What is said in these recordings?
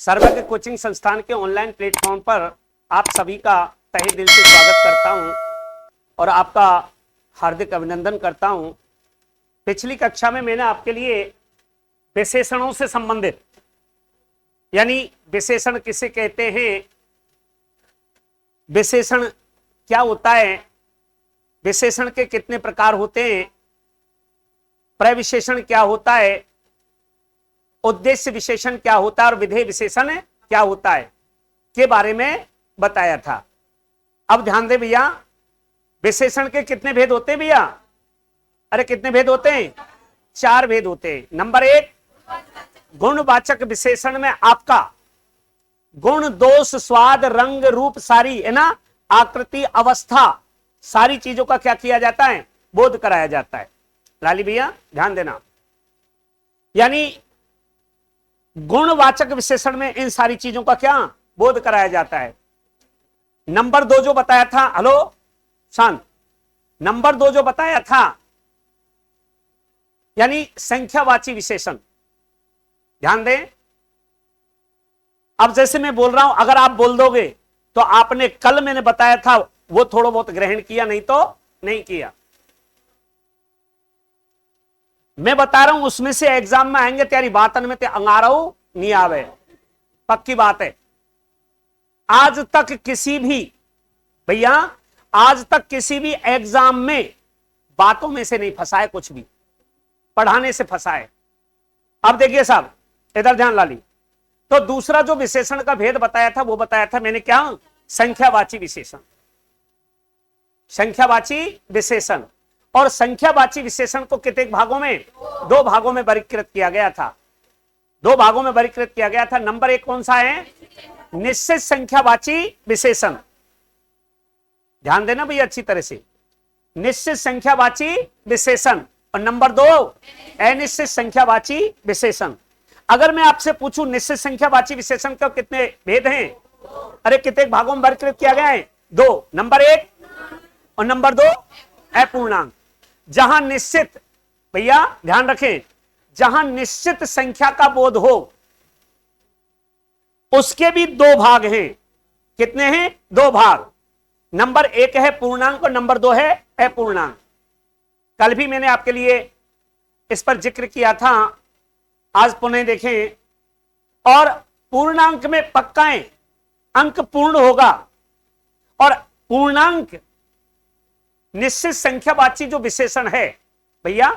सर्वज्ञ कोचिंग संस्थान के ऑनलाइन प्लेटफॉर्म पर आप सभी का तहे दिल से स्वागत करता हूं और आपका हार्दिक अभिनंदन करता हूं। पिछली कक्षा में मैंने आपके लिए विशेषणों से संबंधित यानी विशेषण किसे कहते हैं, विशेषण क्या होता है, विशेषण के कितने प्रकार होते हैं, प्रविशेषण क्या होता है, उद्देश्य विशेषण क्या होता है और विधेय विशेषण क्या होता है के बारे में बताया था। अब ध्यान दे भैया, विशेषण के कितने भेद होते हैं भैया? अरे कितने भेद होते हैं? 4 भेद होते हैं। नंबर 1, गुणवाचक विशेषण में आपका गुण, दोष, स्वाद, रंग, रूप, सारी है ना, आकृति, अवस्था, सारी चीजों का क्या किया जाता है? बोध कराया जाता है। लाली भैया ध्यान देना, यानी गुणवाचक विशेषण में इन सारी चीजों का क्या बोध कराया जाता है। नंबर 2 जो बताया था, हेलो शांत, नंबर 2 जो बताया था यानी संख्यावाची विशेषण। ध्यान दें, अब जैसे मैं बोल रहा हूं, अगर आप बोल दोगे तो आपने कल मैंने बताया था वो थोड़ा बहुत ग्रहण किया, नहीं तो नहीं किया। मैं बता रहा हूं उसमें से एग्जाम में आएंगे, तेरी बातन में ते अंगारो नहीं आवे, पक्की बात है। आज तक किसी भी भैया, आज तक किसी भी एग्जाम में बातों में से नहीं फंसाए, कुछ भी पढ़ाने से फंसाए। अब देखिए साहब, इधर ध्यान लाली। तो दूसरा जो विशेषण का भेद बताया था वो बताया था मैंने क्या? संख्यावाची विशेषण। संख्यावाची विशेषण और संख्यावाची विशेषण को कितने भागों में? 2 भागों में वर्गीकृत किया गया था। 2 भागों में वर्गीकृत किया गया था। नंबर 1 कौन सा है? निश्चित संख्यावाची विशेषण। ध्यान देना भैया अच्छी तरह से, निश्चित संख्यावाची विशेषण। और नंबर 2 अनिश्चित संख्यावाची विशेषण। अगर मैं आपसे पूछूं निश्चित संख्यावाची विशेषण का कितने भेद हैं? अरे कितने भागों में वर्गीकृत किया गया है? 2। नंबर 1 और नंबर 2 अपूर्णांक। जहां निश्चित, भैया ध्यान रखें, जहां निश्चित संख्या का बोध हो उसके भी 2 भाग हैं। कितने हैं? 2 भाग। नंबर 1 है पूर्णांक और नंबर 2 है अपूर्णांक। कल भी मैंने आपके लिए इस पर जिक्र किया था, आज पुनः देखें। और पूर्णांक में पक्का है, अंक पूर्ण होगा। और पूर्णांक निश्चित संख्यावाची जो विशेषण है भैया,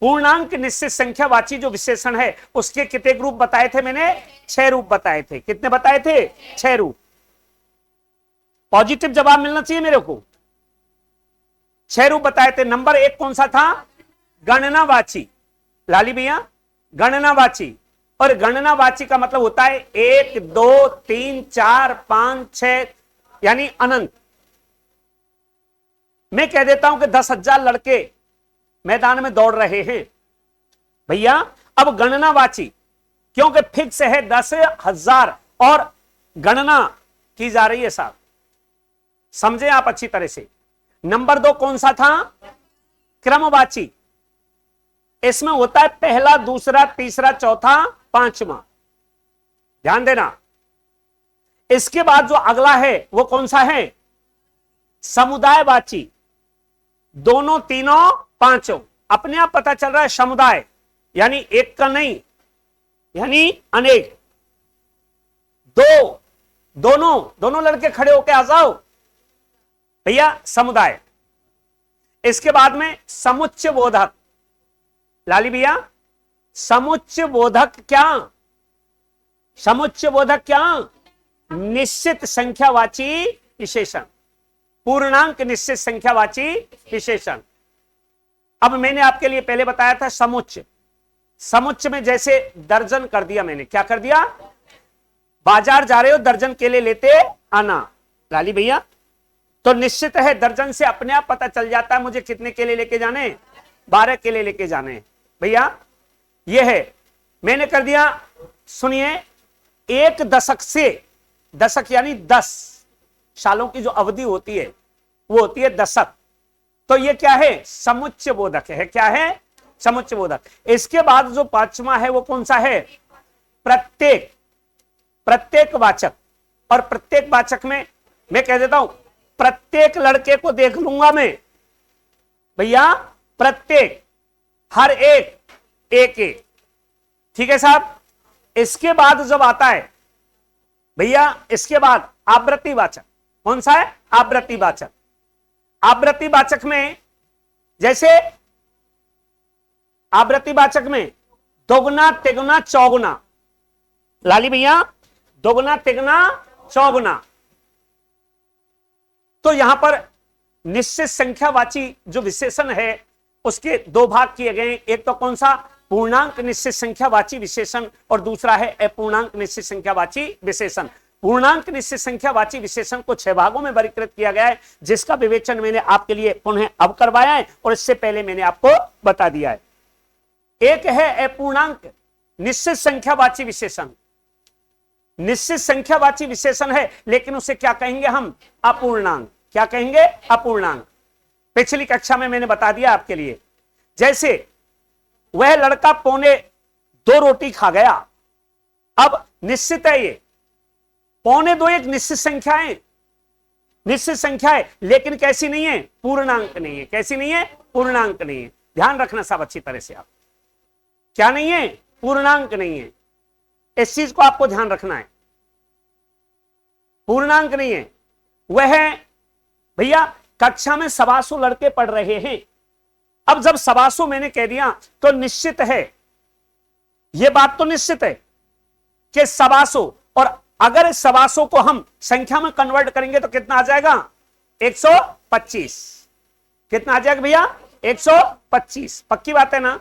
पूर्णांक निश्चित संख्यावाची जो विशेषण है उसके कितने रूप बताए थे मैंने? 6 रूप बताए थे। कितने बताए थे? 6 रूप। पॉजिटिव जवाब मिलना चाहिए मेरे को। 6 रूप बताए थे। नंबर 1 कौन सा था? गणनावाची। लाली भैया गणनावाची। और गणनावाची का मतलब होता है 1 2 3 4 5 6 यानी अनंत। मैं कह देता हूं कि 10,000 लड़के मैदान में दौड़ रहे हैं भैया। अब गणनावाची क्योंकि फिक्स है 10,000 और गणना की जा रही है साहब, समझे आप अच्छी तरह से। नंबर 2 कौन सा था? क्रमवाची। इसमें होता है पहला, दूसरा, तीसरा, चौथा, 5वां। ध्यान देना। इसके बाद जो अगला है वो कौन सा है? समुदायवाची। दोनों, तीनों, पांचों। अपने आप पता चल रहा है समुदाय यानी एक का नहीं, यानी अनेक। दोनों लड़के खड़े होके आ जाओ भैया, समुदाय। इसके बाद में समुच्चय बोधक। लाली भैया समुच्चय बोधक क्या? समुच्चय बोधक क्या? निश्चित संख्यावाची विशेषण। पूर्णांक निश्चित संख्यावाची विशेषण। अब मैंने आपके लिए पहले बताया था समुच्चय। समुच्चय में जैसे दर्जन कर दिया मैंने, क्या कर दिया? बाजार जा रहे हो, दर्जन केले लेते आना। लाली भैया तो निश्चित है, दर्जन से अपने आप पता चल जाता है मुझे कितने केले लेके जाने? 12 केले लेके जाने भैया। यह है, मैंने कर दिया। सुनिए, 1 दशक से, दशक यानी 10 सालों की जो अवधि होती है वो होती है दशक। तो ये क्या है? समुच्चय बोधक है। क्या है? समुच्चय बोधक। इसके बाद जो 5वां है वो कौन सा है? प्रत्येक। प्रत्येक वाचक, और प्रत्येक वाचक में मैं कह देता हूं प्रत्येक लड़के को देख लूंगा मैं भैया, प्रत्येक, हर एक एक एक, ठीक है साहब। इसके बाद जब आता है भैया, इसके बाद आवृत्ति वाचक, कौन सा है? आवृत्ति वाचक। आवृत्ति वाचक में जैसे आवृत्ति वाचक में दोगुना तिगुना चौगुना, लाली भैया, दोगुना तिगुना चौगुना। तो यहां पर निश्चित संख्यावाची जो विशेषण है उसके दो भाग किए गए, एक तो कौन सा? पूर्णांक निश्चित संख्यावाची विशेषण, और दूसरा है अपूर्णांक निश्चित संख्यावाची विशेषण। पूर्णांक निश्चित संख्यावाची विशेषण को 6 भागों में वर्गीकृत किया गया है, जिसका विवेचन मैंने आपके लिए पुनः अब करवाया है और इससे पहले मैंने आपको बता दिया है। एक है अपूर्णांक निश्चित संख्यावाची विशेषण, निश्चित संख्यावाची विशेषण है लेकिन उसे क्या कहेंगे हम? अपूर्णांक। क्या कहेंगे? अपूर्णांक। पिछली कक्षा में मैंने बता दिया आपके लिए। जैसे वह लड़का 1.25 रोटी खा गया, अब निश्चित है ये 1.25 एक निश्चित संख्या है, निश्चित संख्या है लेकिन कैसी नहीं है? पूर्णांक नहीं है। कैसी नहीं है? पूर्णांक नहीं है। ध्यान रखना सब अच्छी तरह से। आप क्या नहीं है? पूर्णांक नहीं है। इस चीज को आपको ध्यान रखना है। पूर्णांक नहीं है। वह भैया कक्षा में 125 लड़के पढ़ रहे हैं। अब जब 125 मैंने कह दिया तो निश्चित है, यह बात तो निश्चित है कि 125, और अगर 125 को हम संख्या में कन्वर्ट करेंगे तो कितना आ जाएगा? 125। कितना आ जाएगा भैया? 125। पक्की बात है ना?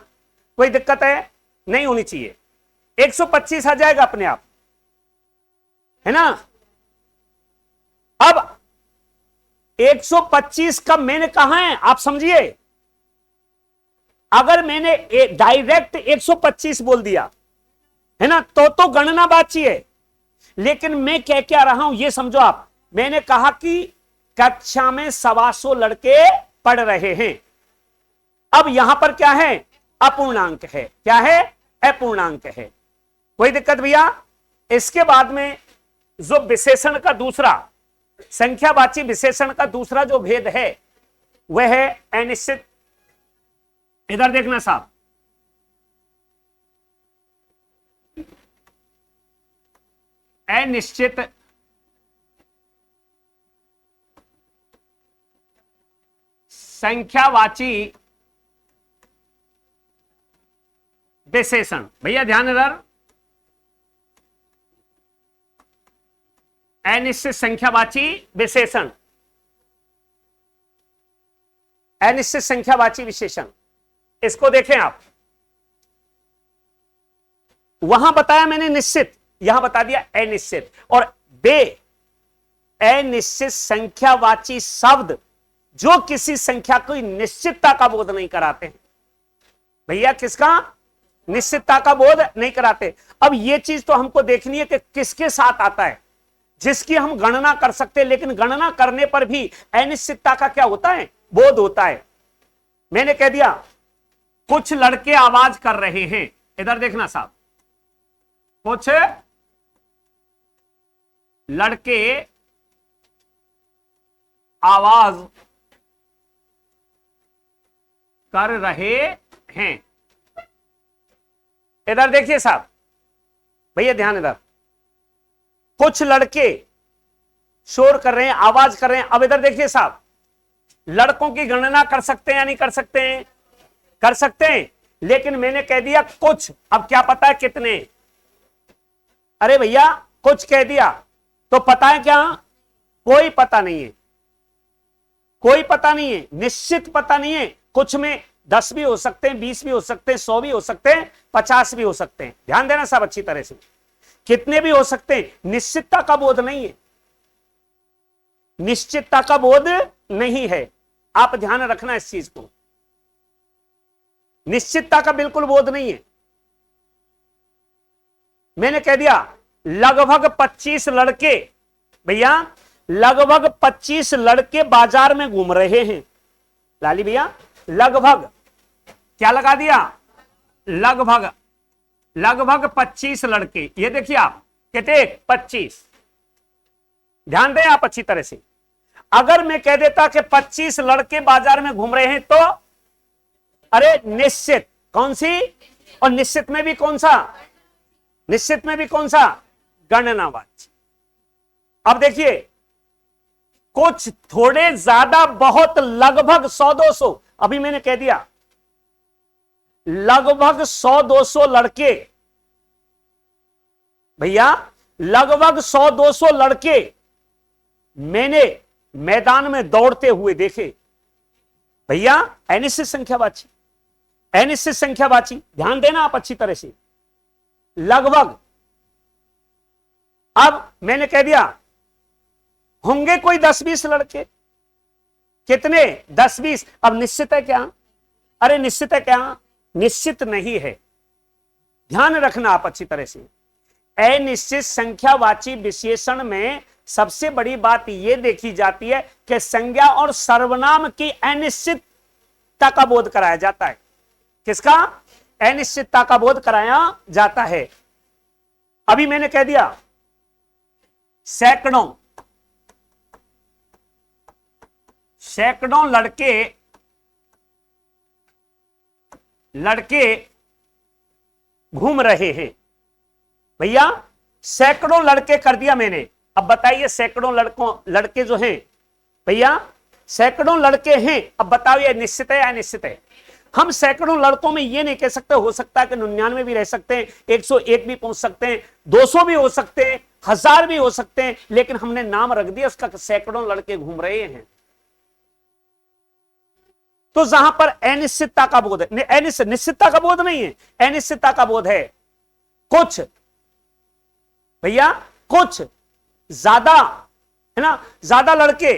कोई दिक्कत है? नहीं होनी चाहिए। 125 आ जाएगा अपने आप, है ना? अब 125 का मैंने कहा है, आप समझिए। अगर मैंने डायरेक्ट 125 बोल दिया है ना, तो गणना बाची है, लेकिन मैं कह क्या रहा हूं ये समझो आप। मैंने कहा कि कक्षा में 125 लड़के पढ़ रहे हैं। अब यहां पर क्या है? अपूर्णांक है। क्या है? अपूर्णांक है। कोई दिक्कत भैया? इसके बाद में जो विशेषण का दूसरा, संख्यावाची विशेषण का दूसरा जो भेद है वह है अनिश्चित। इधर देखना साहब, अनिश्चित संख्यावाची विशेषण। भैया ध्यान इधर, अनिश्चित संख्यावाची विशेषण, अनिश्चित संख्यावाची विशेषण, इसको देखें आप। वहां बताया मैंने निश्चित, यहां बता दिया अनिश्चित। और बे अनिश्चित संख्यावाची शब्द जो किसी संख्या की निश्चितता का बोध नहीं कराते हैं। भैया किसका? निश्चितता का बोध नहीं कराते। अब यह चीज तो हमको देखनी है कि किसके साथ आता है, जिसकी हम गणना कर सकते हैं, लेकिन गणना करने पर भी अनिश्चितता का क्या होता है? बोध होता है। मैंने कह दिया कुछ लड़के आवाज कर रहे हैं। इधर देखना साहब, कुछ लड़के आवाज कर रहे हैं। इधर देखिए साहब, भैया ध्यान इधर, कुछ लड़के शोर कर रहे हैं, आवाज कर रहे हैं। अब इधर देखिए साहब, लड़कों की गणना कर सकते हैं या नहीं कर सकते हैं? कर सकते हैं, लेकिन मैंने कह दिया कुछ। अब क्या पता है कितने? अरे भैया कुछ कह दिया तो पता है क्या? कोई पता नहीं है, कोई पता नहीं है, निश्चित पता नहीं है। कुछ में 10 भी हो सकते हैं, 20 भी हो सकते हैं, 100 भी हो सकते हैं, 50 भी हो सकते हैं। ध्यान देना सब अच्छी तरह से, कितने भी हो सकते हैं। निश्चितता का बोध नहीं है, निश्चितता का बोध नहीं है। आप ध्यान रखना इस चीज को, निश्चितता का बिल्कुल बोध नहीं है। मैंने कह दिया लगभग 25 लड़के, भैया लगभग 25 लड़के बाजार में घूम रहे हैं। लाली भैया लगभग क्या लगा दिया? लगभग, लगभग 25 लड़के। ये देखिए आप, कितने? 25। ध्यान दें आप अच्छी तरह से। अगर मैं कह देता कि 25 लड़के बाजार में घूम रहे हैं तो अरे निश्चित कौन सी, और निश्चित में भी कौन सा, निश्चित में भी कौन सा, गणनावाची। अब देखिए कुछ थोड़े ज्यादा बहुत लगभग 100-200, अभी मैंने कह दिया लगभग 100-200 लड़के, भैया लगभग 100-200 लड़के मैंने मैदान में दौड़ते हुए देखे। भैया अनिश्चित संख्यावाची, अनिश्चित संख्यावाची, ध्यान देना आप अच्छी तरह से, लगभग। अब मैंने कह दिया होंगे कोई 10-20 लड़के, कितने? 10-20। अब निश्चित है क्या? अरे निश्चित है क्या? निश्चित नहीं है। ध्यान रखना आप अच्छी तरह से। अनिश्चित संख्यावाची विशेषण में सबसे बड़ी बात यह देखी जाती है कि संज्ञा और सर्वनाम की अनिश्चितता का बोध कराया जाता है। किसका? अनिश्चितता का बोध कराया जाता है। अभी मैंने कह दिया सैकड़ों, सैकड़ों लड़के घूम रहे हैं। भैया सैकड़ों लड़के कर दिया मैंने। अब बताइए सैकड़ों लड़के जो हैं, भैया सैकड़ों लड़के हैं, अब बताओ ये निश्चित है या अनिश्चित है? हम सैकड़ों लड़कों में ये नहीं कह सकते, हो सकता है कि 99 भी रह सकते हैं, 101 भी पहुंच सकते हैं, 200 भी हो सकते हैं, 1000 भी हो सकते हैं, लेकिन हमने नाम रख दिया उसका सैकड़ों लड़के घूम रहे हैं। तो जहां पर अनिश्चितता का बोध है, निश्चितता का बोध नहीं है, अनिश्चितता का बोध है। कुछ भैया कुछ ज्यादा है ना, ज्यादा लड़के,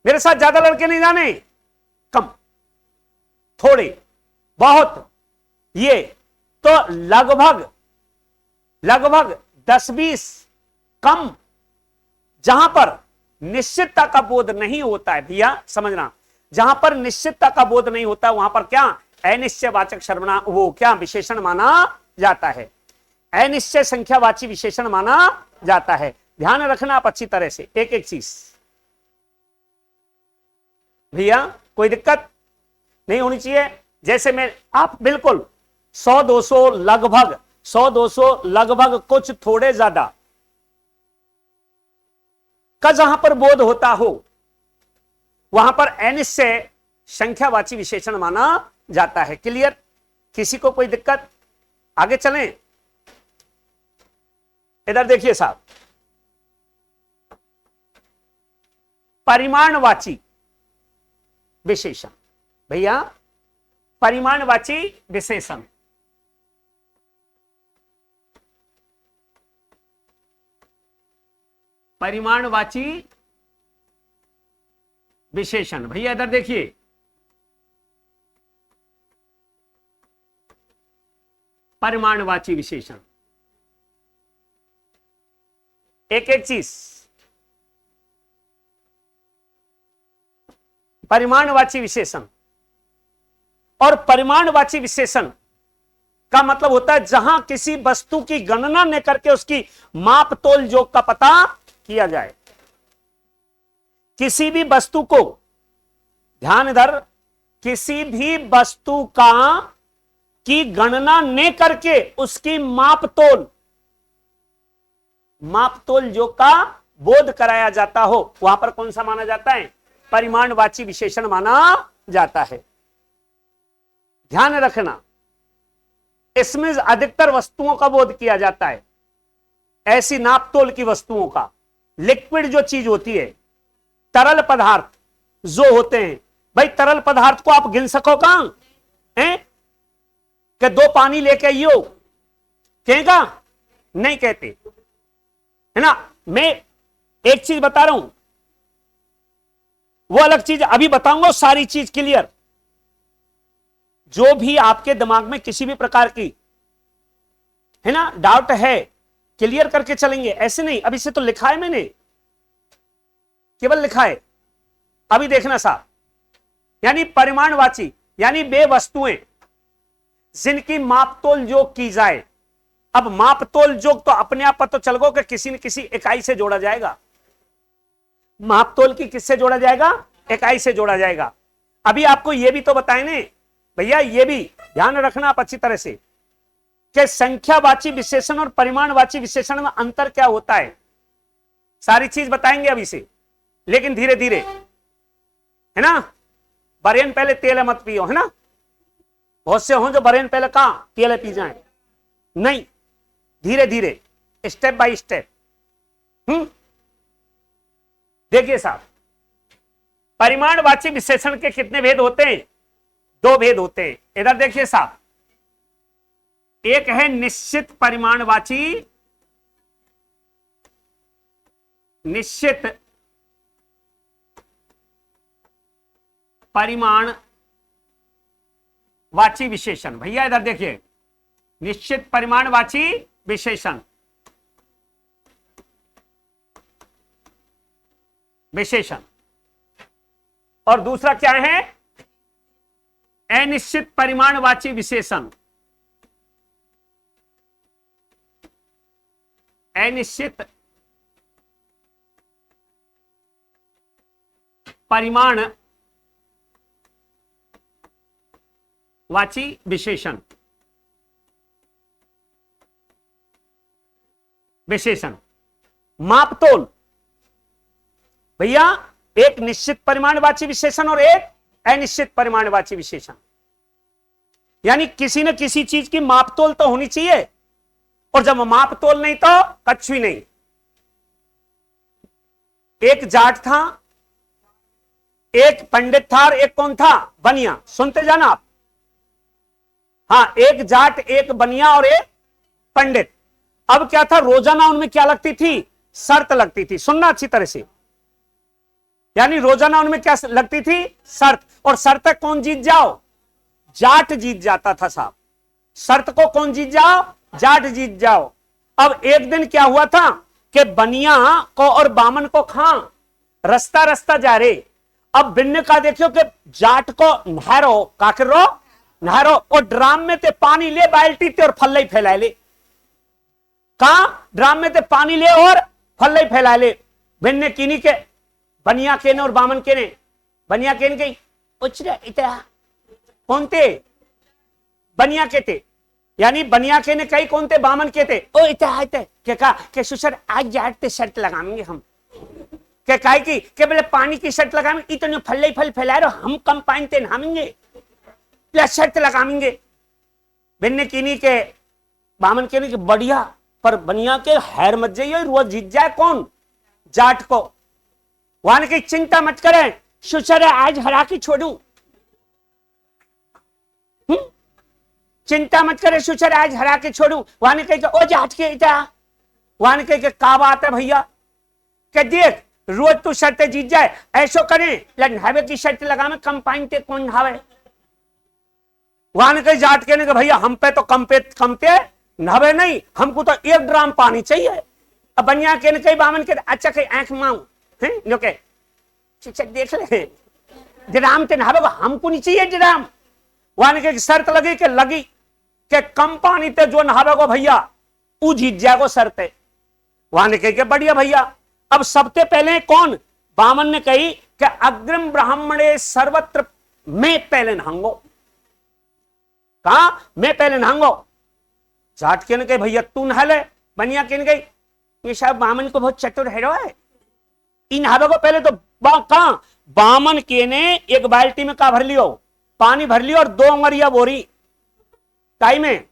मेरे साथ ज्यादा लड़के नहीं जाने, कम, थोड़े, बहुत, ये तो लगभग 10-20 कम। जहां पर निश्चितता का बोध नहीं होता है, भैया समझना, जहां पर निश्चितता का बोध नहीं होता वहां पर क्या? अनिश्चयवाचक सर्वनाम, वो क्या विशेषण माना जाता है, अनिश्चय संख्यावाची विशेषण माना जाता है। ध्यान रखना आप अच्छी तरह से एक एक चीज। भैया कोई दिक्कत नहीं होनी चाहिए। जैसे मैं आप बिल्कुल 100-200 लगभग, 100-200 लगभग, कुछ थोड़े ज्यादा का जहां पर बोध होता हो वहां पर अनिश्चय संख्यावाची विशेषण माना जाता है। क्लियर? किसी को कोई दिक्कत? आगे चलें। इधर देखिए साहब, परिमाणवाची विशेषण। भैया परिमाणवाची विशेषण, परिमाणवाची विशेषण। भैया इधर देखिए, परिमाणवाची विशेषण, एक एक चीज। परिमाणवाची विशेषण और परिमाणवाची विशेषण का मतलब होता है जहां किसी वस्तु की गणना न करके उसकी माप तोल जोग का पता किया जाए। किसी भी वस्तु को, ध्यान इधर, किसी भी वस्तु का की गणना न करके उसकी माप तोल जोग का बोध कराया जाता हो वहां पर कौन सा माना जाता है? परिमाणवाची विशेषण माना जाता है। ध्यान रखना, इसमें अधिकतर वस्तुओं का बोध किया जाता है, ऐसी नापतोल की वस्तुओं का। लिक्विड जो चीज होती है, तरल पदार्थ जो होते हैं, भाई तरल पदार्थ को आप गिन सको कहां हैं कि 2 पानी लेके आइयो, कहेगा? नहीं कहते, है ना। मैं एक चीज बता रहा हूं, वो अलग चीज अभी बताऊंगा, सारी चीज क्लियर। जो भी आपके दिमाग में किसी भी प्रकार की, है ना, डाउट है, क्लियर करके चलेंगे। ऐसे नहीं, अभी से तो लिखा है मैंने, केवल लिखा है, अभी देखना साहब। यानी परिमाणवाची यानी वे वस्तुएं जिनकी मापतोल जो की जाए, अब माप तोल जोग तो अपने आप पता चल गो कि किसी न किसी इकाई से जोड़ा जाएगा। माप तोल की किससे जोड़ा जाएगा? इकाई से जोड़ा जाएगा। अभी आपको यह भी तो बताए ने भैया, ये भी ध्यान रखना आप अच्छी तरह से कि संख्यावाची विशेषण और परिमाणवाची विशेषण में अंतर क्या होता है। सारी चीज बताएंगे अभी से, लेकिन धीरे धीरे, है ना। बरेन पहले तेल मत पियो, है ना। बहुत से हो जो बरेन पहले कहा तेल पी जाए, नहीं, धीरे धीरे, स्टेप बाय स्टेप। देखिए साहब, परिमाणवाची विशेषण के कितने भेद होते हैं? 2 भेद होते हैं। इधर देखिए साहब, एक है निश्चित परिमाणवाची, निश्चित परिमाणवाची विशेषण। भैया इधर देखिए, निश्चित परिमाणवाची विशेषण, विशेषण। और दूसरा क्या है? अनिश्चित परिमाणवाची विशेषण, अनिश्चित परिमाणवाची विशेषण, विशेषण। मापतोल भैया, एक निश्चित परिमाणवाची विशेषण और एक अनिश्चित परिमाणवाची विशेषण। यानी किसी न किसी चीज की मापतोल तो होनी चाहिए, और जब मापतोल नहीं तो कछु ही नहीं। एक जाट था, एक पंडित था और एक कौन था? बनिया। सुनते जाना आप। हाँ, एक जाट, एक बनिया और एक पंडित। अब क्या था, रोजाना उनमें क्या लगती थी? शर्त लगती थी। सुनना अच्छी तरह से, यानी रोजाना उनमें क्या लगती थी? शर्त। और शर्त कौन जीत जाओ? जाट जीत जाता था साहब। शर्त को कौन जीत जाओ? जाट जीत जाओ। अब एक दिन क्या हुआ था कि बनिया को और बामन को खा रास्ता रास्ता जा रहे। अब बिन्ने का देखियो कि जाट को नहरो, का कर रो? नहरो। और ड्राम में ते पानी ले, बाल्टी ते और फल्लाई फैला ले। कहा? ड्राम में ते पानी ले और फल्लाई फैला ले। बिन्ने किनी के, बनिया के ने और बामन के ने, बनिया के ने उचरा इतना कौन थे? बनिया के थे। यानी बनिया के ने कही कौन थे? बामन के थे। ओ इतना क्या कहा कि सुसर आज जाट शर्त लगाएंगे हम। क्या कहा कि बोले पानी की शर्त लगाएंगे, इतने फल ही फल फैला रहे, हम कम पानी ते नहाएंगे, प्लस शर्त लगाएंगे। भिन्न कीनी के बामन के नहीं, बढ़िया, पर बनिया के हैर मत जाइए, रोज जीत जाए कौन? जाट को। वहां की चिंता मत करें, सुसर आज हरा के छोड़ू। चिंता मत करे, सुसर आज हरा के छोड़ू। वहां ने कही ओ जाट के इता, वहां ने कही का बात है भैया, कि देख रोज तू शर्तें जीत जाए, ऐसो करें नहावे की शर्त लगा में, कम पानी ते कौन नहावे। वहां ने कही जाट के ने कि भैया हम पे तो कमते नहावे नहीं, हमको तो 1 ड्राम पानी चाहिए। अब बनिया के ने कही बामन के, अच्छा कही आंख माऊ है जो के देख ले ड्राम ते नहावे, हमको नहीं चाहिए ड्राम। वहां ने कही शर्त लगी कि कम पानी ते जो नहावे को भैया वो जीत जाएगो शर्त। वहां ने कही कि बढ़िया भैया। अब सबसे पहले कौन? बामन ने कही कि अग्रिम ब्राह्मणे सर्वत्र मैं पहले नहाऊंगो। कहा? मैं पहले नहाऊंगो। जाट के ने कही भैया तू नहा ले। बनिया के ने कही ये शायद बामन को बहुत चतुर है, इन नहावे को पहले तो कहा बामन के ने एक बाल्टी में का भर लियो, पानी भर लियो, और 2 उंगलिया बोरी ताई में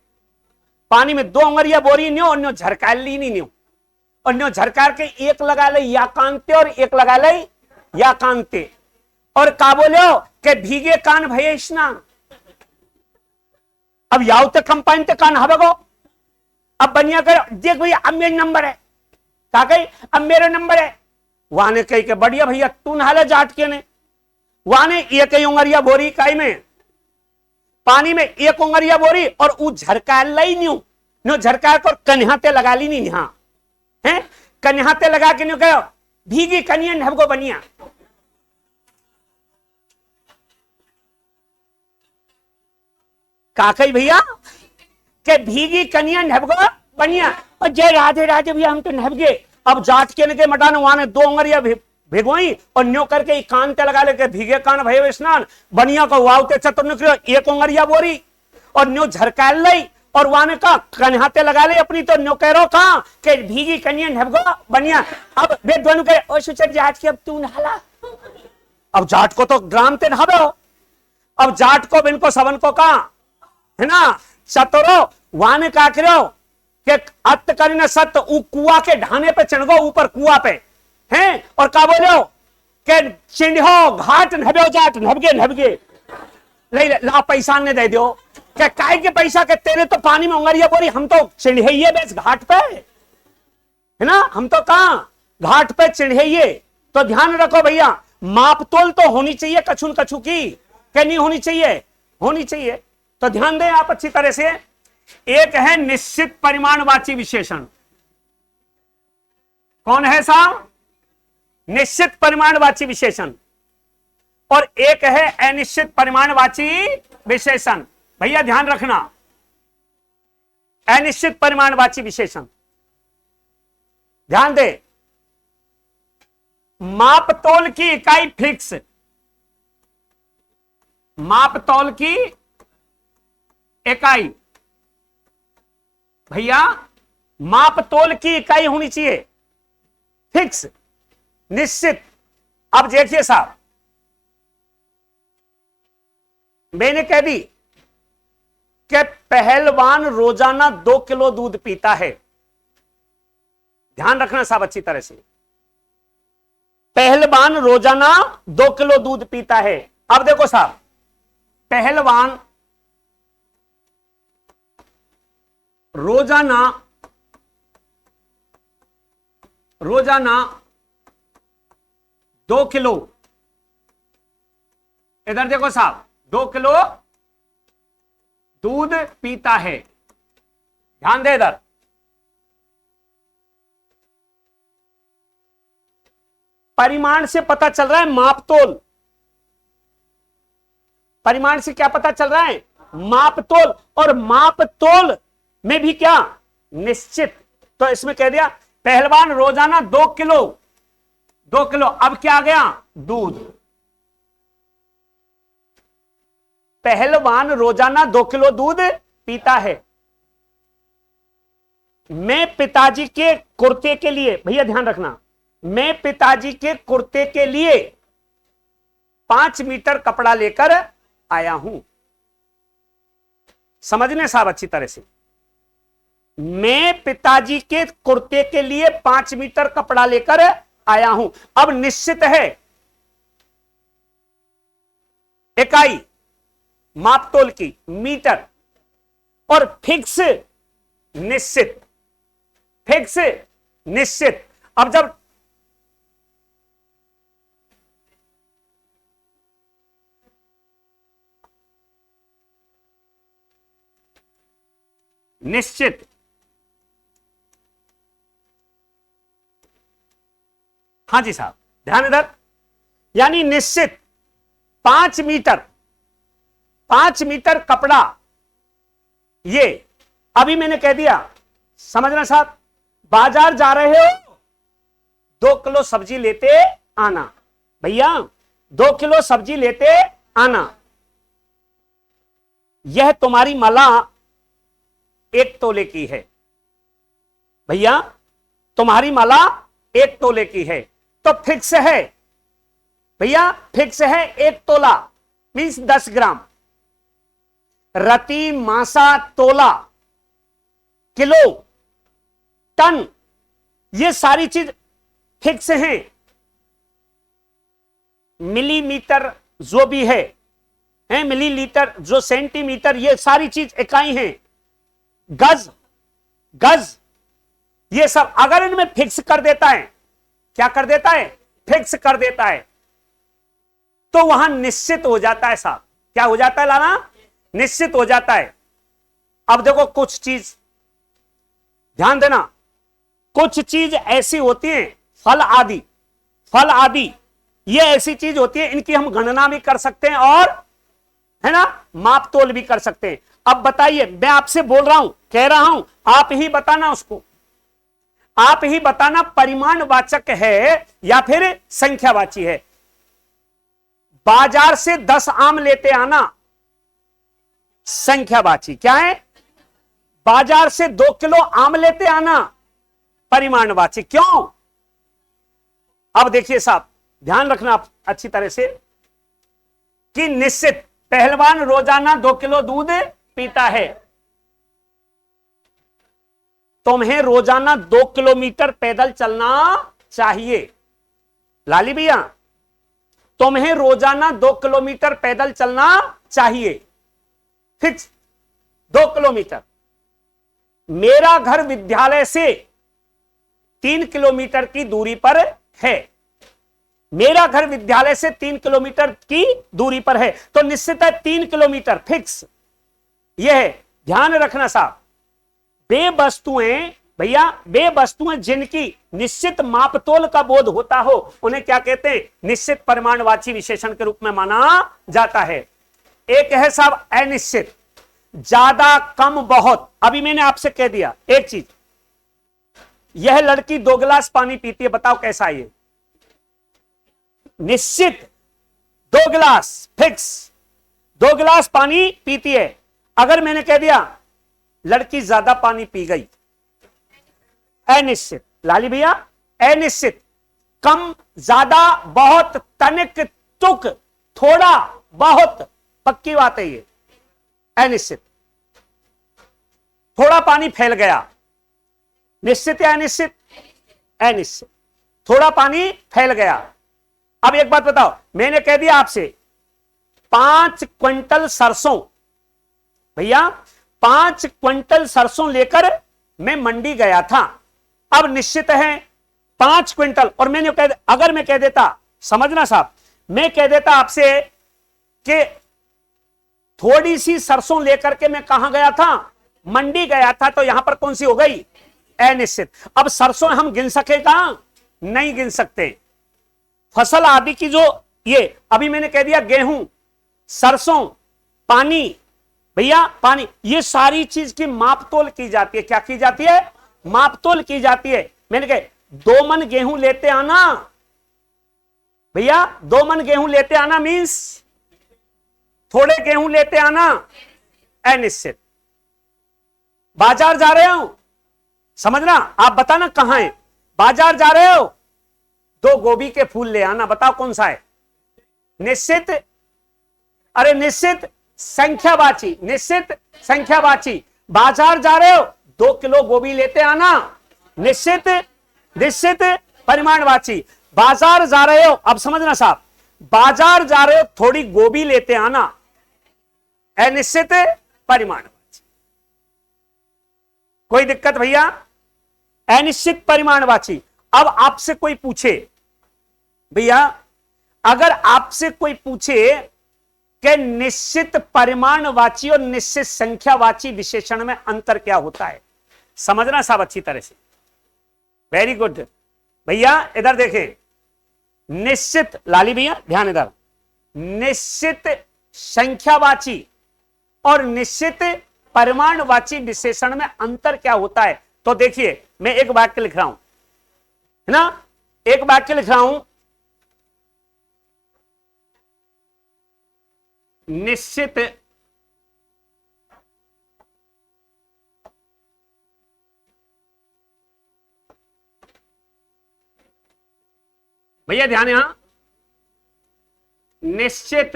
पानी में 2 उंगलिया बोरी न्यो, और न्यो झरकार ली नहीं न्यो, और न्यो झरकार के एक लगा ले या कांते और एक लगा ले या कांते, और का बोलो के भीगे कान भये स्नान। अब याव ते कम पानी ते कान हवे गो। अब बनिया कर देख भैया अब मेरा नंबर है, का कही अब मेरा नंबर है। वहां ने कही के बढ़िया भैया तू नहा ले। जाट के ने वहां ने एक उंगलिया बोरी काई में पानी में 1 उंगलिया बोरी, और वो झरकार लाई न्यू झरकार को कन्हाते लगा ली नहीं, हाँ है कन्हाते लगा के न्यू कहो भीगी कनिया नहबगो बनिया। का कही भैया के भीगी कनिया नहबगो बढ़िया। और जय राधे राधे भैया हम तो नहब गए। अब जाट के नके मटाने वहां 2 उंगलियां भिगोई और न्यो करके कान ते लगा लेके भीगे कान भय स्नान बनिया को वावते चतुर निकलो 1 उंगलिया बोरी और न्यो झरकाल लई और वाने का कन्हाते लगा ले अपनी तो न्यो कह रो कहा के भीगी कन्या नहबगो बनिया। अब वे दोनों कहे ओ सुचर जाट के अब तू नहाला। अब जाट को तो ग्राम ते नहावे हो। अब जाट को बिनको सबन को कहा है ना चतुरो वाने का करो के अत करीने सत उ कुआ के ढाने पे चढ़ गो ऊपर कुआ पे हैं और का बोलो के चिन्हो घाट नहबे जाट नहबगे ला पैसा ने दे दो क्या काय के पैसा के तेरे तो पानी में उंगरिया बोरी हम तो चिढ़े बेस घाट पे है ना हम तो कहा घाट पे चिढ़े। तो ध्यान रखो भैया मापतोल तो होनी चाहिए कछुन कछु की क्या नहीं होनी चाहिए होनी चाहिए। तो ध्यान दें आप अच्छी तरह से। एक है निश्चित परिमाणवाची विशेषण। कौन है साहब निश्चित परिमाणवाची विशेषण और एक है अनिश्चित परिमाणवाची विशेषण। भैया ध्यान रखना अनिश्चित परिमाणवाची विशेषण ध्यान दे। मापतोल की इकाई फिक्स मापतोल की इकाई भैया मापतोल की इकाई होनी चाहिए फिक्स निश्चित। अब देखिए साहब मैंने कह दी कि पहलवान रोजाना 2 किलो दूध पीता है। ध्यान रखना साहब अच्छी तरह से पहलवान रोजाना 2 किलो दूध पीता है। अब देखो साहब पहलवान रोजाना 2 किलो इधर देखो साहब 2 किलो दूध पीता है। ध्यान दे इधर परिमाण से पता चल रहा है मापतोल। परिमाण से क्या पता चल रहा है मापतोल और मापतोल में भी क्या निश्चित। तो इसमें कह दिया पहलवान रोजाना 2 किलो अब क्या आ गया दूध। पहलवान रोजाना 2 किलो दूध पीता है। मैं पिताजी के कुर्ते के लिए भैया ध्यान रखना मैं पिताजी के कुर्ते के लिए 5 मीटर कपड़ा लेकर आया हूं। समझने साहब अच्छी तरह से मैं पिताजी के कुर्ते के लिए 5 मीटर कपड़ा लेकर आया हूं। अब निश्चित है इकाई मापतोल की मीटर और फिक्स निश्चित। अब जब निश्चित हाँ जी साहब ध्यान इधर यानी निश्चित 5 मीटर कपड़ा ये अभी मैंने कह दिया। समझना साहब बाजार जा रहे हो 2 किलो सब्जी लेते आना भैया 2 किलो सब्जी लेते आना। यह तुम्हारी मला 1 तोले की है भैया तुम्हारी माला 1 तोले की है। तो फिक्स है भैया फिक्स है 1 तोला मींस 10 ग्राम। रति मासा तोला किलो टन ये सारी चीज फिक्स है। मिलीमीटर जो भी है मिलीलीटर जो सेंटीमीटर ये सारी चीज इकाई है। गज ये सब अगर इनमें फिक्स कर देता है क्या कर देता है फिक्स कर देता है तो वहां निश्चित हो जाता है साहब। क्या हो जाता है लाना निश्चित हो जाता है। अब देखो कुछ चीज ध्यान देना कुछ चीज ऐसी होती है फल आदि ये ऐसी चीज होती है इनकी हम गणना भी कर सकते हैं और है ना मापतोल भी कर सकते हैं। अब बताइए, मैं आपसे बोल रहा हूं, कह रहा हूं, आप ही बताना उसको, आप ही बताना परिमाणवाचक है या फिर संख्यावाची है। बाजार से 10 आम लेते आना, संख्यावाची। क्या है? बाजार से 2 किलो आम लेते आना, परिमाणवाची। क्यों? अब देखिए साहब, ध्यान रखना आप अच्छी तरह से कि निश्चित पहलवान रोजाना 2 किलो दूध पीता है, तुम्हें रोजाना 2 किलोमीटर पैदल चलना चाहिए। लाली भैया, तुम्हें रोजाना 2 किलोमीटर पैदल चलना चाहिए, फिक्स 2 किलोमीटर। मेरा घर विद्यालय से 3 किलोमीटर की दूरी पर है, मेरा घर विद्यालय से 3 किलोमीटर की दूरी पर है, तो निश्चित है 3 किलोमीटर फिक्स। यह है, ध्यान रखना साहब। वे वस्तुएं भैया, वे वस्तुएं जिनकी निश्चित मापतोल का बोध होता हो उन्हें क्या कहते हैं? निश्चित परिमाणवाची विशेषण के रूप में माना जाता है। एक है साहब अनिश्चित, ज्यादा कम बहुत। अभी मैंने आपसे कह दिया एक चीज, यह लड़की 2 गिलास पानी पीती है, बताओ कैसा है ये? निश्चित 2 गिलास फिक्स, 2 गिलास पानी पीती है। अगर मैंने कह दिया लड़की ज्यादा पानी पी गई, अनिश्चित। लाली भैया, अनिश्चित, कम, ज्यादा, बहुत, तनिक, तुक, थोड़ा, बहुत, पक्की बात है ये, अनिश्चित। थोड़ा पानी फैल गया, निश्चित या अनिश्चित? अनिश्चित। थोड़ा पानी फैल गया। अब एक बात बताओ, मैंने कह दिया आपसे 5 क्विंटल सरसों, भैया 5 क्विंटल सरसों लेकर मैं मंडी गया था। अब निश्चित है 5 क्विंटल, और मैंने अगर मैं कह देता, समझना साहब, मैं कह देता आपसे कि थोड़ी सी सरसों लेकर के मैं कहां गया था? मंडी गया था, तो यहां पर कौन सी हो गई? अनिश्चित। अब सरसों हम गिन सकेगा? नहीं गिन सकते। फसल आदि की जो ये अभी मैंने कह दिया गेहूं, सरसों, पानी, भैया पानी, ये सारी चीज की मापतोल की जाती है। क्या की जाती है? मापतोल की जाती है। मैंने कहा 2 मन गेहूं लेते आना, भैया 2 मन गेहूं लेते आना मींस थोड़े गेहूं लेते आना, अनिश्चित। बाजार जा रहे हो, समझना, आप बताना कहां है? बाजार जा रहे हो, 2 गोभी के फूल ले आना, बताओ कौन सा है? निश्चित? अरे निश्चित संख्यावाची, निश्चित संख्यावाची। बाजार जा रहे हो, 2 किलो गोभी लेते आना, निश्चित, निश्चित परिमाणवाची। बाजार जा रहे हो, अब समझना साहब, बाजार जा रहे हो, थोड़ी गोभी लेते आना, अनिश्चित परिमाणवाची। कोई दिक्कत भैया? अनिश्चित परिमाणवाची। अब आपसे कोई पूछे, भैया अगर आपसे कोई पूछे कि निश्चित परिमाणवाची और निश्चित संख्यावाची विशेषण में अंतर क्या होता है, समझना साहब अच्छी तरह से। वेरी गुड भैया, इधर देखें, निश्चित, लाली भैया ध्यान इधर, निश्चित संख्यावाची और निश्चित परिमाणवाची विशेषण में अंतर क्या होता है? तो देखिए, मैं एक वाक्य लिख रहा हूं, है ना, एक वाक्य लिख रहा हूं, निश्चित भैया ध्यान यहां, निश्चित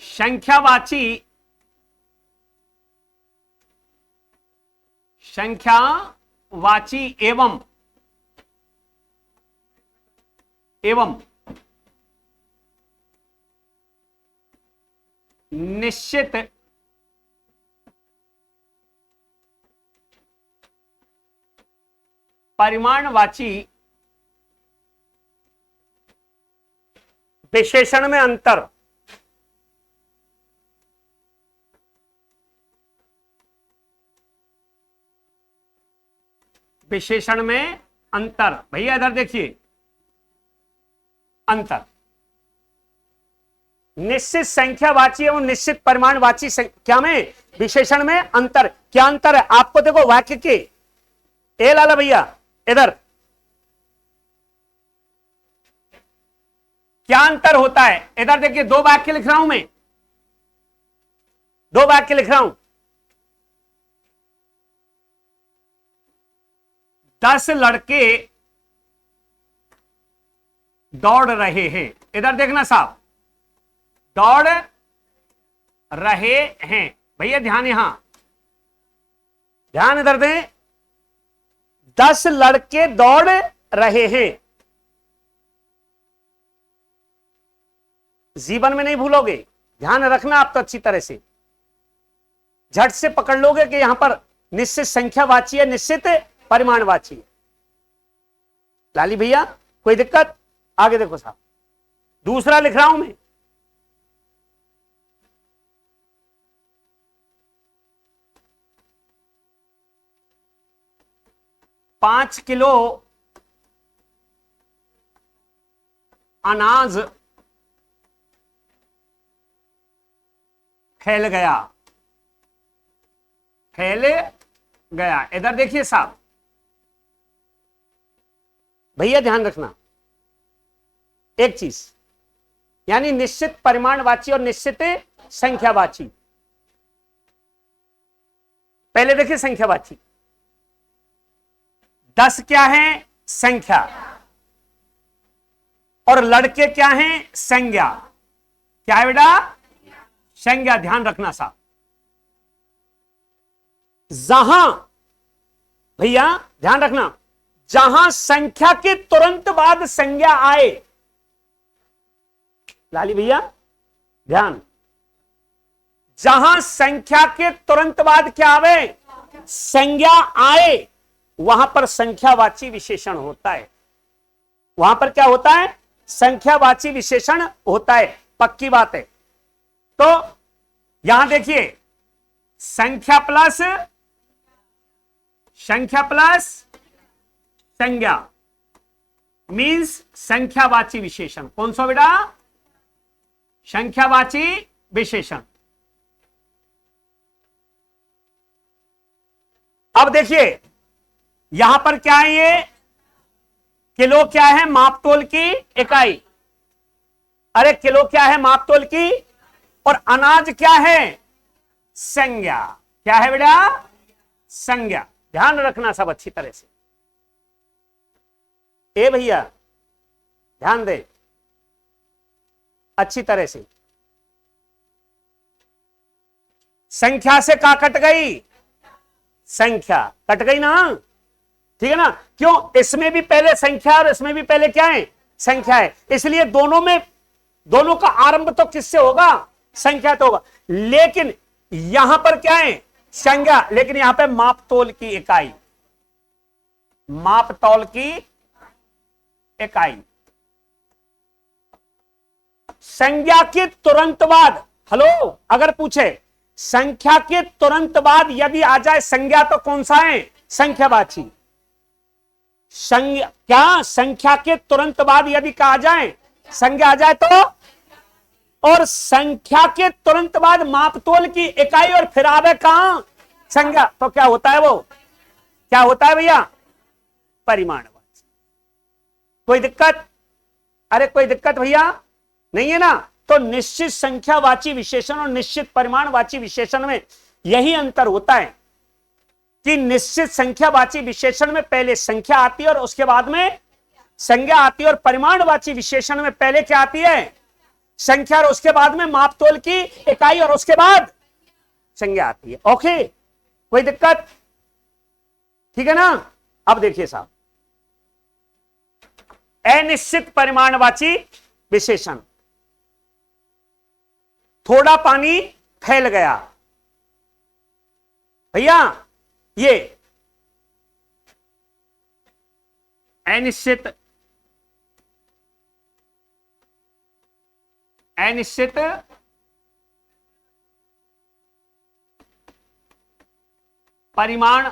संख्यावाची, संख्यावाची एवं निश्चित परिमाणवाची विशेषण में अंतर। विशेषण में अंतर, भैया इधर देखिए, अंतर निश्चित संख्यावाची एवं निश्चित परिमाणवाची क्या में, विशेषण में अंतर। क्या अंतर है आपको देखो वाक्य के, ए लाला भैया इधर क्या अंतर होता है, इधर देखिए दो वाक्य लिख रहा हूं मैं, दो वाक्य लिख रहा हूं। 10 लड़के दौड़ रहे हैं, इधर देखना साहब, दौड़ रहे हैं, भैया ध्यान यहां, ध्यान इधर दें। 10 लड़के दौड़ रहे हैं, जीवन में नहीं भूलोगे, ध्यान रखना आप तो अच्छी तरह से, झट से पकड़ लोगे कि यहां पर निश्चित संख्यावाची है, निश्चित परिमाणवाची है। लाली भैया कोई दिक्कत, आगे देखो साहब, दूसरा लिख रहा हूं मैं, पांच किलो अनाज फैल गया, फैल गया। इधर देखिए साहब, भैया ध्यान रखना एक चीज, यानी निश्चित परिमाणवाची और निश्चित संख्यावाची। पहले देखिए संख्यावाची, 10 क्या है, संख्या, और लड़के क्या हैं, संज्ञा। क्या है बेटा, संज्ञा, ध्यान रखना साहब। जहां भैया ध्यान रखना, जहां संख्या के तुरंत बाद संज्ञा आए, लाली भैया ध्यान, जहां संख्या के तुरंत बाद क्या आवे, संज्ञा आए, वहां पर संख्यावाची विशेषण होता है, वहां पर क्या होता है, संख्यावाची विशेषण होता है, पक्की बात है। तो यहां देखिए, संख्या प्लस संज्ञा मीन्स संख्यावाची विशेषण। कौन सा बेटा, संख्यावाची विशेषण। अब देखिए यहां पर क्या है, ये किलो क्या है, मापतोल की इकाई, अरे किलो क्या है, मापतोल की, और अनाज क्या है, संज्ञा। क्या है बेटा, संज्ञा। ध्यान रखना सब अच्छी तरह से, ए भैया ध्यान दे अच्छी तरह से। संख्या से का कट गई, संख्या कट गई ना, ठीक है ना। क्यों, इसमें भी पहले संख्या और इसमें भी पहले क्या है, संख्या है, इसलिए दोनों में, दोनों का आरंभ तो किससे होगा, संख्या तो होगा। लेकिन यहां पर क्या है, संज्ञा, लेकिन यहां पे मापतोल की इकाई, मापतोल की इकाई। संज्ञा के तुरंत बाद, हेलो, अगर पूछे संख्या के तुरंत बाद यदि आ जाए संज्ञा तो कौन सा है, संख्यावाची। संज्ञा, क्या संख्या के तुरंत बाद यदि कहा जाए संज्ञा आ जाए तो, और संख्या के तुरंत बाद मापतोल की इकाई और फिर आवे कहां, संज्ञा, तो क्या होता है, वो क्या होता है भैया, परिमाणवाची। कोई दिक्कत, अरे कोई दिक्कत भैया नहीं है ना। तो निश्चित संख्यावाची विशेषण और निश्चित परिमाणवाची विशेषण में यही अंतर होता है कि निश्चित संख्यावाची विशेषण में पहले संख्या आती है और उसके बाद में संज्ञा आती है, और परिमाणवाची विशेषण में पहले क्या आती है, संख्या, और उसके बाद में मापतोल की इकाई, और उसके बाद संज्ञा आती है। ओके, कोई दिक्कत, ठीक है ना। अब देखिए साहब, अनिश्चित परिमाणवाची विशेषण, थोड़ा पानी फैल गया, भैया ये अनिश्चित परिमाण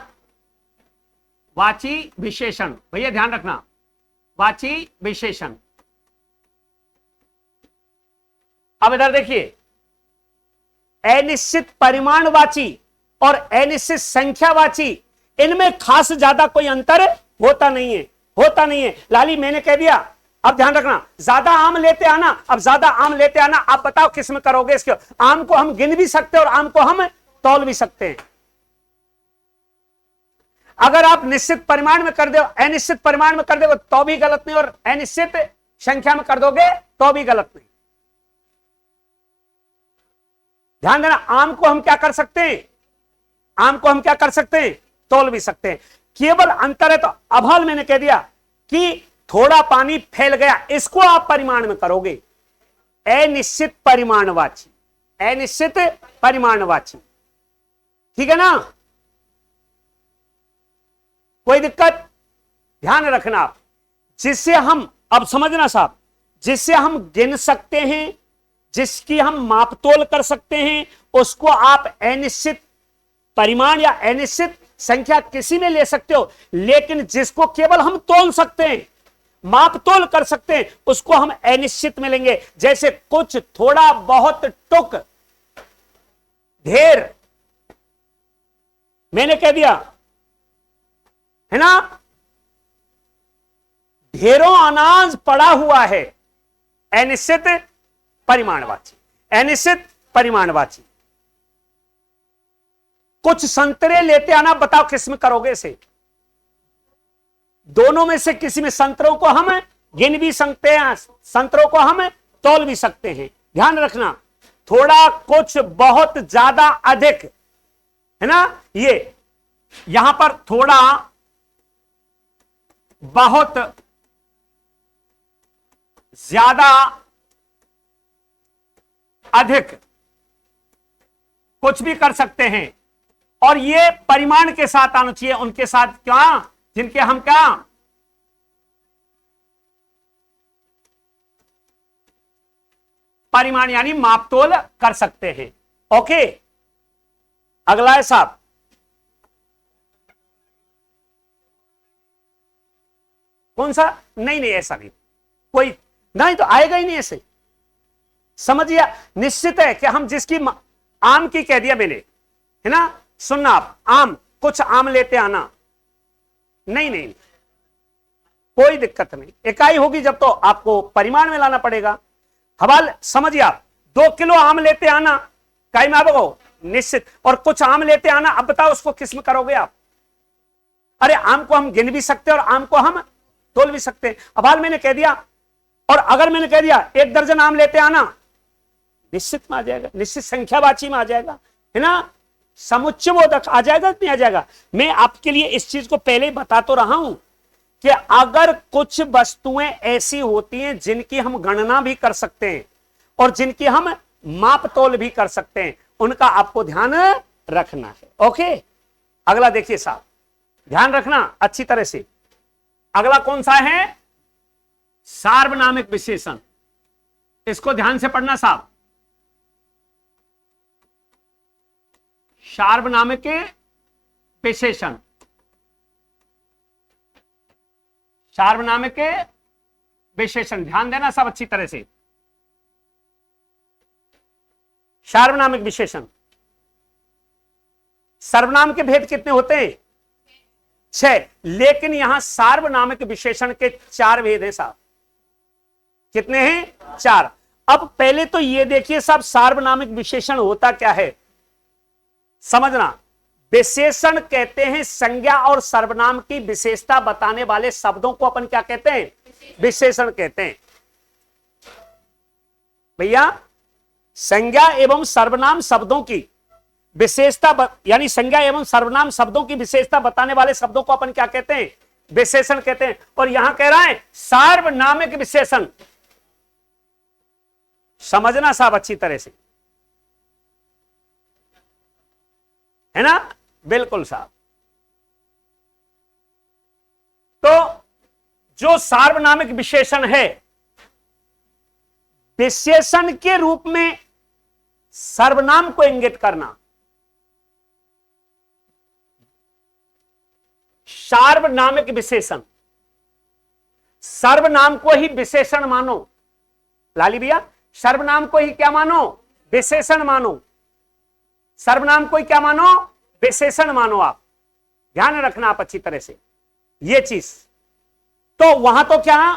वाची विशेषण, भैया ध्यान रखना, वाची विशेषण। अब इधर देखिए, अनिश्चित परिमाणवाची और अनिश्चित संख्यावाची, इनमें खास ज्यादा कोई अंतर होता नहीं है, होता नहीं है। लाली मैंने कह दिया, अब ध्यान रखना, ज्यादा आम लेते आना। अब ज्यादा आम लेते आना, आप बताओ किस में करोगे इसके। आम को हम गिन भी सकते हैं और आम को हम तौल भी सकते हैं। अगर आप निश्चित परिमाण में कर दो, अनिश्चित परिमाण में कर दोगे तो भी गलत नहीं, और अनिश्चित संख्या में कर दोगे तो भी गलत नहीं। ध्यान देना, आम को हम क्या कर सकते हैं, आम को हम क्या कर सकते हैं, तौल भी सकते हैं। केवल अंतर है, तो अभाल मैंने कह दिया कि थोड़ा पानी फैल गया, इसको आप परिमाण में करोगे, अनिश्चित परिमाणवाची, अनिश्चित परिमाणवाची। ठीक है ना, कोई दिक्कत? ध्यान रखना आप, जिससे हम, अब समझना साहब, जिससे हम गिन सकते हैं, जिसकी हम मापतोल कर सकते हैं, उसको आप अनिश्चित परिमाण या अनिश्चित संख्या किसी में ले सकते हो। लेकिन जिसको केवल हम तोल सकते हैं, मापतोल कर सकते हैं, उसको हम अनिश्चित में लेंगे। जैसे कुछ, थोड़ा, बहुत, टुक, ढेर, मैंने कह दिया है ना, ढेरों अनाज पड़ा हुआ है, अनिश्चित परिमाणवाची, अनिश्चित परिमाणवाची। कुछ संतरे लेते आना, बताओ किस में करोगे इसे। दोनों में से किसी में, संतरों को हम गिन भी सकते हैं, संतरों को हम तौल भी सकते हैं। ध्यान रखना, थोड़ा, कुछ, बहुत, ज्यादा, अधिक, है ना, ये यहां पर थोड़ा, बहुत, ज्यादा, अधिक, कुछ भी कर सकते हैं। और ये परिमाण के साथ आना चाहिए, उनके साथ क्या, जिनके हम क्या, परिमाण यानी मापतोल कर सकते हैं। ओके, अगला है साहब, कौन सा? नहीं नहीं, ऐसा नहीं, कोई नहीं तो आएगा ही नहीं ऐसे। समझिए, निश्चित है कि हम जिसकी, आम की कह दिया मैंने, है ना, सुनना आप, आम, कुछ आम लेते आना, नहीं नहीं, कोई दिक्कत नहीं, इकाई होगी जब तो आपको परिमाण में लाना पड़ेगा। हवाल समझिए आप, 2 किलो आम लेते आना, इकाई में आपको निश्चित, और कुछ आम लेते आना, अब बताओ उसको किस में करोगे आप। अरे आम को हम गिन भी सकते हैं और आम को हम तोल भी सकते हैं। हवाल मैंने कह दिया, और अगर मैंने कह दिया 1 दर्जन आम लेते आना, निश्चित में आ जाएगा, निश्चित संख्यावाची में आ जाएगा, है ना, समुच्चयबोधक आ जाएगा, नहीं आ जाएगा। मैं आपके लिए इस चीज को पहले बता तो रहा हूं कि अगर कुछ वस्तुएं ऐसी होती हैं जिनकी हम गणना भी कर सकते हैं और जिनकी हम माप तोल भी कर सकते हैं, उनका आपको ध्यान रखना है। ओके, अगला देखिए साहब, ध्यान रखना अच्छी तरह से। अगला कौन सा है? सार्वनामिक विशेषण। इसको ध्यान से पढ़ना साहब। सार्वनामिक विशेषण, सार्वनामिक विशेषण, ध्यान देना सब अच्छी तरह से। सार्वनामिक विशेषण, सर्वनाम के भेद कितने होते हैं? 6, लेकिन यहां सार्वनामिक विशेषण के 4 भेद हैं साहब। कितने हैं? 4। अब पहले तो ये देखिए साहब, सार्वनामिक विशेषण होता क्या है समझना। विशेषण कहते हैं संज्ञा और सर्वनाम की विशेषता बताने वाले शब्दों को अपन क्या कहते हैं? विशेषण कहते हैं। भैया, संज्ञा एवं सर्वनाम शब्दों की विशेषता यानी संज्ञा एवं सर्वनाम शब्दों की विशेषता बताने वाले शब्दों को अपन क्या कहते हैं? विशेषण कहते हैं। और यहां कह रहा है सार्वनामिक विशेषण। समझना साहब अच्छी तरह से, है ना? बिल्कुल साहब। तो जो सार्वनामिक विशेषण है, विशेषण के रूप में सर्वनाम को इंगित करना। सार्वनामिक विशेषण, सर्वनाम को ही विशेषण मानो। लाली भैया, सर्वनाम को ही क्या मानो, विशेषण मानो। सर्वनाम को ही क्या मानो, विशेषण मानो। आप ध्यान रखना आप अच्छी तरह से ये चीज। तो वहां तो क्या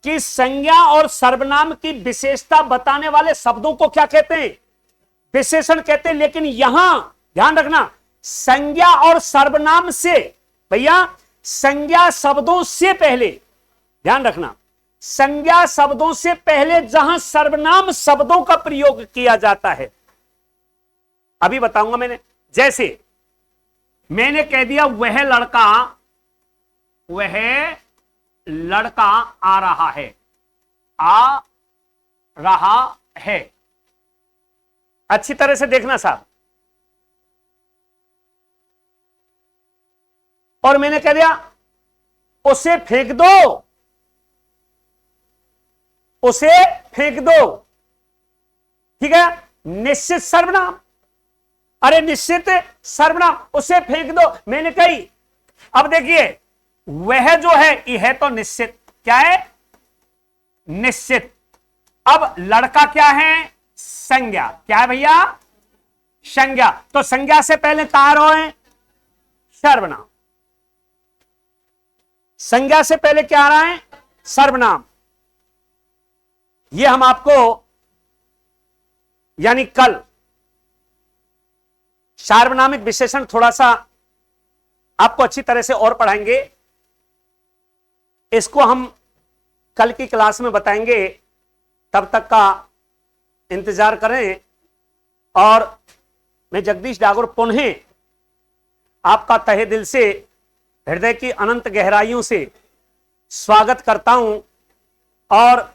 कि संज्ञा और सर्वनाम की विशेषता बताने वाले शब्दों को क्या कहते हैं, विशेषण कहते हैं। लेकिन यहां ध्यान रखना, संज्ञा और सर्वनाम से, भैया संज्ञा शब्दों से पहले, ध्यान रखना, संज्ञा शब्दों से पहले जहां सर्वनाम शब्दों का प्रयोग किया जाता है, अभी बताऊंगा मैंने। जैसे मैंने कह दिया वह लड़का आ रहा है, आ रहा है। अच्छी तरह से देखना साहब। और मैंने कह दिया उसे फेंक दो, उसे फेंक दो, ठीक है, निश्चित सर्वनाम। अरे निश्चित सर्वनाम, उसे फेंक दो, मैंने कही। अब देखिए वह जो है यह तो निश्चित, क्या है, निश्चित। अब लड़का क्या है, संज्ञा, क्या है भैया, संज्ञा। तो संज्ञा से पहले कहां रहे, सर्वनाम। संज्ञा से पहले क्या आ रहा है, सर्वनाम। यह हम आपको यानी कल सार्वनामिक विशेषण थोड़ा सा आपको अच्छी तरह से और पढ़ाएंगे। इसको हम कल की क्लास में बताएंगे, तब तक का इंतजार करें। और मैं जगदीश डागोर पुनः आपका तहे दिल से, हृदय की अनंत गहराइयों से स्वागत करता हूं। और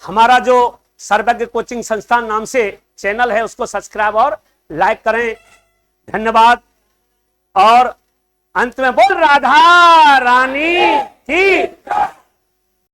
हमारा जो सर्वज्ञ कोचिंग संस्थान नाम से चैनल है उसको सब्सक्राइब और लाइक करें। धन्यवाद। और अंत में बोल राधा रानी।